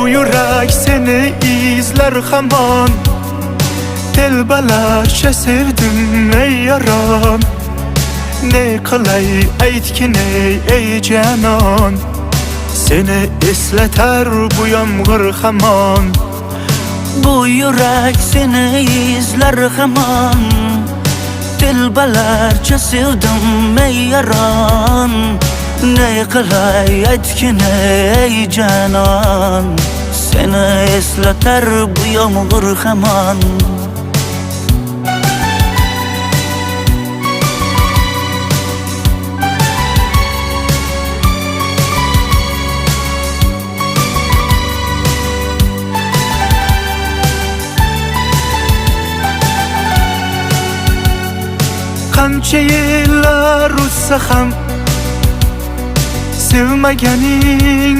Bu yürek seni izler hamon. Telbalarcha sevdim ey yaron. Ne qilay aytgin ey canon. Seni esleter bu yomg'ir hamon. Bu yürek seni izler hamon. Telbalarcha sevdim ey yaron. Ne qilay aytgin ey canon. Seni esleter bu yomg'ir hamon. Qancha yillar o'tsa ham sevmaganing